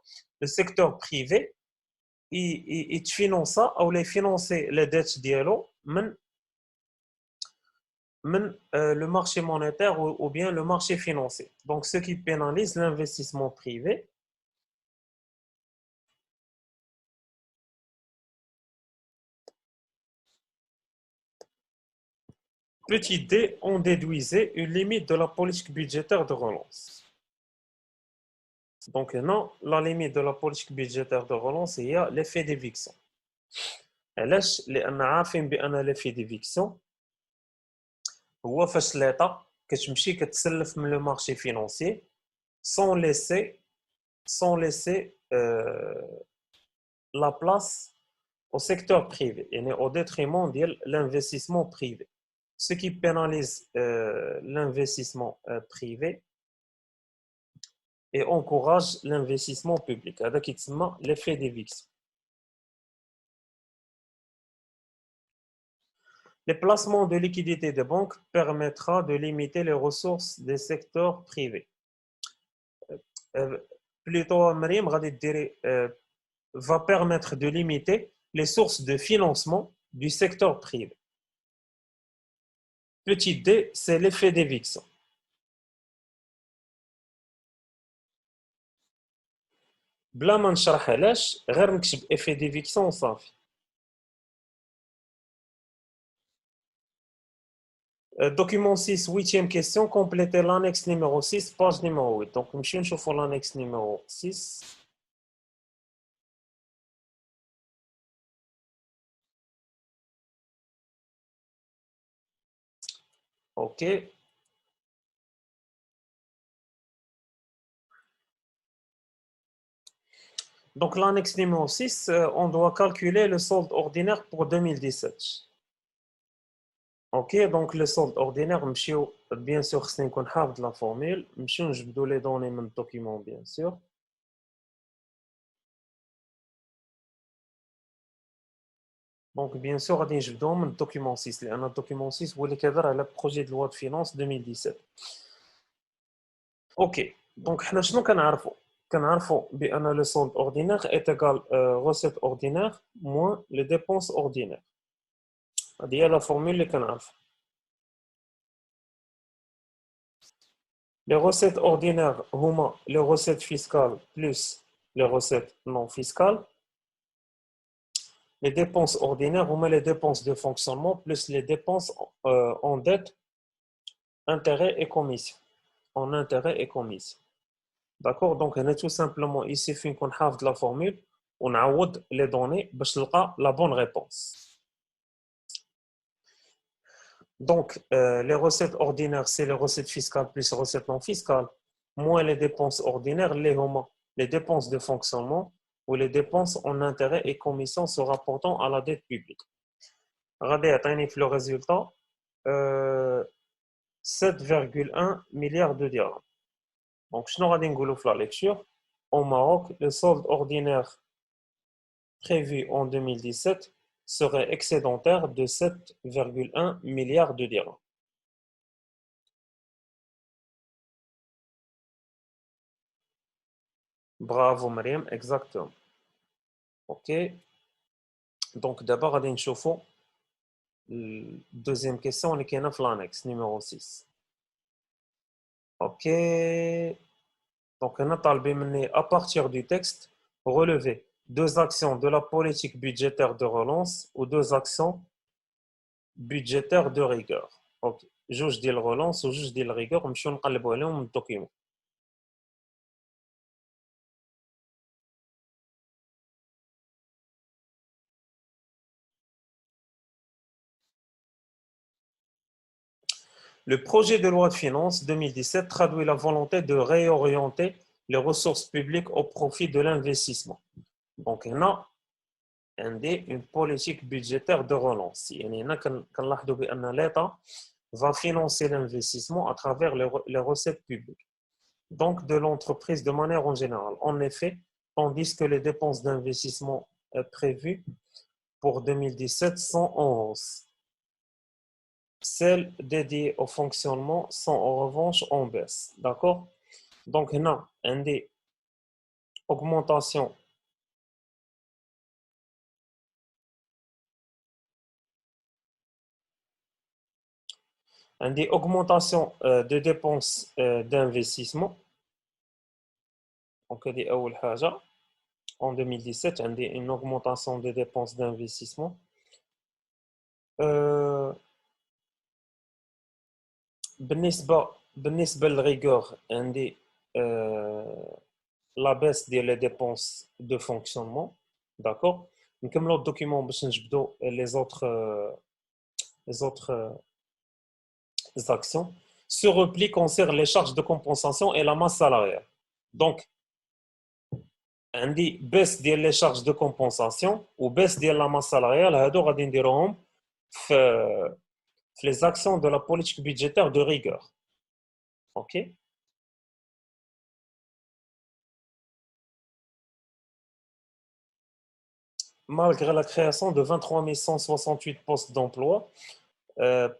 le secteur privé يتفينونسا أو يفينونسي les dettes ديالو من le marché monétaire ou bien le marché financier. Donc, ce qui pénalise l'investissement privé. Petit d, on déduisait une limite de la politique budgétaire de relance. Donc, non, la limite de la politique budgétaire de relance, il y a l'effet d'éviction. علاش؟ لأن عارفين بأن l'effet d'éviction هو فاش l'État كتمشي كتسلف من le marché financier sans laisser la place au secteur privé, et au détriment de l'investissement privé. Ce qui pénalise l'investissement privé et encourage l'investissement public. Avec l'effet d'éviction. Les placements de liquidités des banques permettra de limiter les ressources des secteurs privés. Plutôt, Mariam va permettre de limiter les sources de financement du secteur privé. Petit d, c'est l'effet d'éviction. بلا ما نشرح علاش غير نكتب effet d'éviction وصافي. Document 6, huitième question, complétez l'annexe numéro 6, page numéro 8. Donc, je vais l'annexe numéro 6. OK. Donc, l'annexe numéro 6, on doit calculer le solde ordinaire pour 2017. OK, donc le solde ordinaire, bien sûr, c'est qu'on a de la formule. Je vais les données dans le document, bien sûr. Donc, bien sûr, je vais donner le document 6. Le document 6, vous voulez cadre le projet de loi de finances 2017. OK, donc, nous connaissons que le solde ordinaire est égal à recette ordinaire moins les dépenses ordinaires. C'est la formule que nous connaissons. Les recettes ordinaires, les recettes fiscales plus les recettes non fiscales. Les dépenses ordinaires, les dépenses de fonctionnement plus les dépenses en dette, intérêts et commissions. En intérêts et commissions. D'accord? Donc, on a tout simplement ici fait qu'on a de la formule, on a les données pour la bonne réponse. Donc, les recettes ordinaires, c'est les recettes fiscales plus les recettes non fiscales, moins les dépenses ordinaires, les dépenses de fonctionnement ou les dépenses en intérêts et commissions se rapportant à la dette publique. Regardez, atteignez le résultat, 7,1 milliards de dirhams. Donc, je vais vous dire la lecture. Au Maroc, le solde ordinaire prévu en 2017 serait excédentaire de 7,1 milliards de dirhams. Bravo, Mariam, exactement. OK. Donc, d'abord, on va chauffer. Deuxième question, on est dans l'annexe numéro 6. OK. Donc, on a à partir du texte, relever deux actions de la politique budgétaire de relance ou deux actions budgétaires de rigueur. OK. Juge de relance ou juge de rigueur, on va نقلبوا عليهم من document. Le projet de loi de finances 2017 traduit la volonté de réorienter les ressources publiques au profit de l'investissement. Donc, on a une politique budgétaire de relance. L'État va financer l'investissement à travers les recettes publiques, donc de l'entreprise de manière en général. En effet, tandis que les dépenses d'investissement prévues pour 2017 sont en hausse. Celles dédiées au fonctionnement sont en revanche en baisse. D'accord? Donc, on a une augmentation de dépenses d'investissement. Donc, en 2017, on a une augmentation des dépenses d'investissement. بالنسبة للريغور عندي la baisse des dépenses de fonctionnement. D'accord. نكملوا الدوكيمون باش نجبدوا les autres actions. Ce repli concerne les charges de compensation et la masse salariale. Donc, on dit baisse des charges de compensation ou baisse de la masse salariale. هادو غادي نديروهم في les actions de la politique budgétaire de rigueur. OK? Malgré la création de 23 168 postes d'emploi,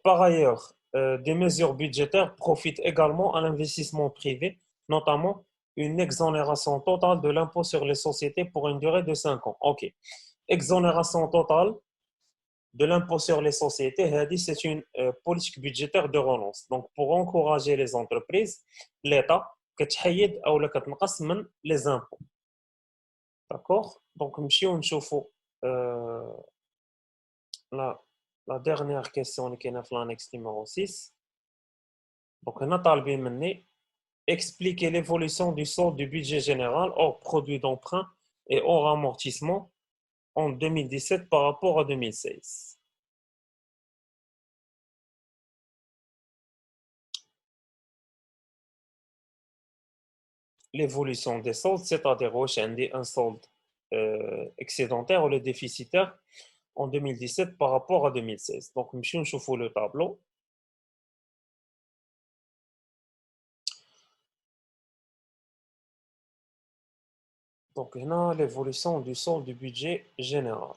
par ailleurs, des mesures budgétaires profitent également à l'investissement privé, notamment une exonération totale de l'impôt sur les sociétés pour une durée de 5 ans. OK. Exonération totale de l'impôt sur les sociétés, c'est une politique budgétaire de relance. Donc, pour encourager les entreprises, l'État كتحيد أو كتنقص من les impôts. D'accord? Donc, نمشيو نشوفوا la dernière question اللي كاينه في l'annexe numéro 6. Donc, هنا طالبين مني expliquer l'évolution du solde du budget général hors produit d'emprunt et hors amortissement en 2017 par rapport à 2016. L'évolution des soldes, c'est-à-dire un solde excédentaire ou le déficitaire en 2017 par rapport à 2016. Donc, nous allons le tableau. Donc, là, l'évolution du solde du budget général.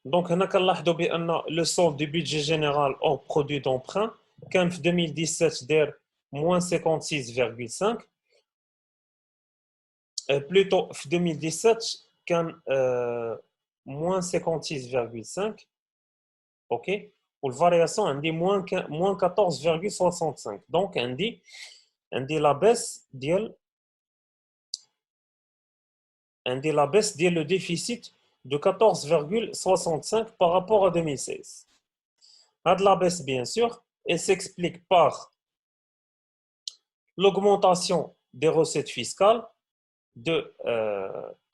Donc, هنا كنلاحظوا بأن le solde du budget général hors produit d'emprunt كان في 2017 داير moins 56,5. Plutôt في 2017 كان moins 56,5. OK. والفارياسيون عندي moins 14,65. Donc عندي la baisse ديال le déficit de 14,65 par rapport à 2016. La baisse, bien sûr, elle s'explique par l'augmentation des recettes fiscales de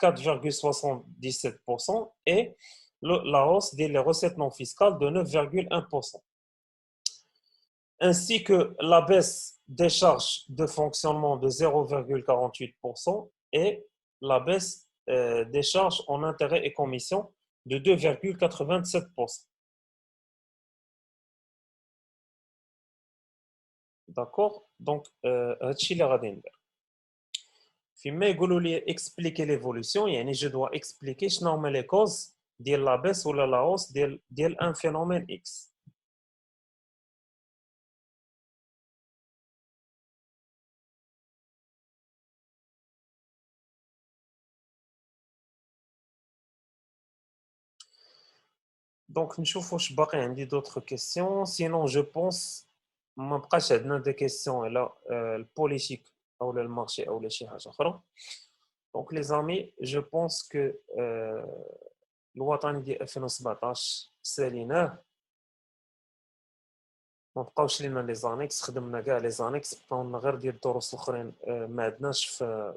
4,77% et la hausse des recettes non fiscales de 9,1%. Ainsi que la baisse des charges de fonctionnement de 0,48% et la baisse des charges en intérêts et commissions de 2,87%. D'accord? Donc, فيما يقولوا لي expliquer l'évolution, يعني je dois expliquer شنو هما les causes ديال la baisse ou la hausse ديال un phénomène X. Donc, نشوف واش باقي عندي d'autres questions. Sinon, je pense ما بقاش عندنا des questions على البوليتيك او المارشي او شي حاجه اخرى. Donc, les amis, je pense que الوطني ديال 2017 ساليناه. ما بقاوش لينا لي زانيكس، خدمنا كاع لي زانيكس، بقاو لنا غير ديال الدروس الاخرين ما عندناش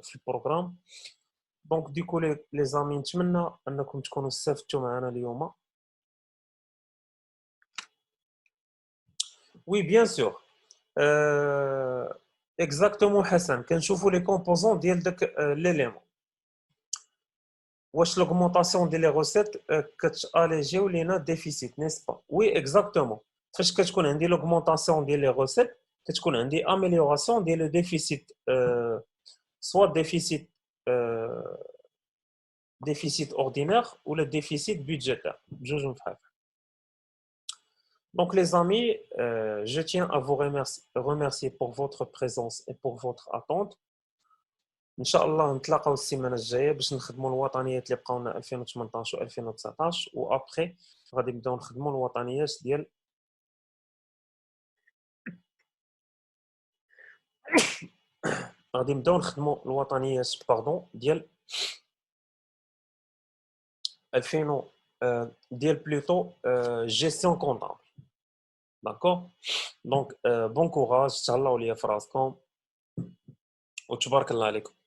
في البروغرام. دونك ديكو لي زامي نتمنى انكم تكونوا استفدتوا معنا اليوم. وي بيان سور اكزاكتومون حسن، كنشوفوا لي كومبوزون ديال داك ليليمون. واش l'augmentation ديال لي روسيت كتاليجيو لينا ديفيسيت نيس با؟ وي اكزاكتومون. فاش كتكون عندي l'augmentation ديال لي روسيت كتكون عندي amélioration ديال لو ديفيسيت، سوا ديفيسيت déficit ordinaire ou le déficit budgétaire. Donc les amis, je tiens à vous remercier pour votre présence et pour votre attente. Inch'Allah نتلاقاو السيمانه الجايه باش نخدموا الوطنيات اللي بقاونا 2018 و 2019 وابخي غادي نبداو نخدموا الوطنيات ديال ديال 2000 ديال plutôt gestion comptable. D'accord? Donc bon courage, تهلاو ليا في راسكم وتبارك الله عليكم.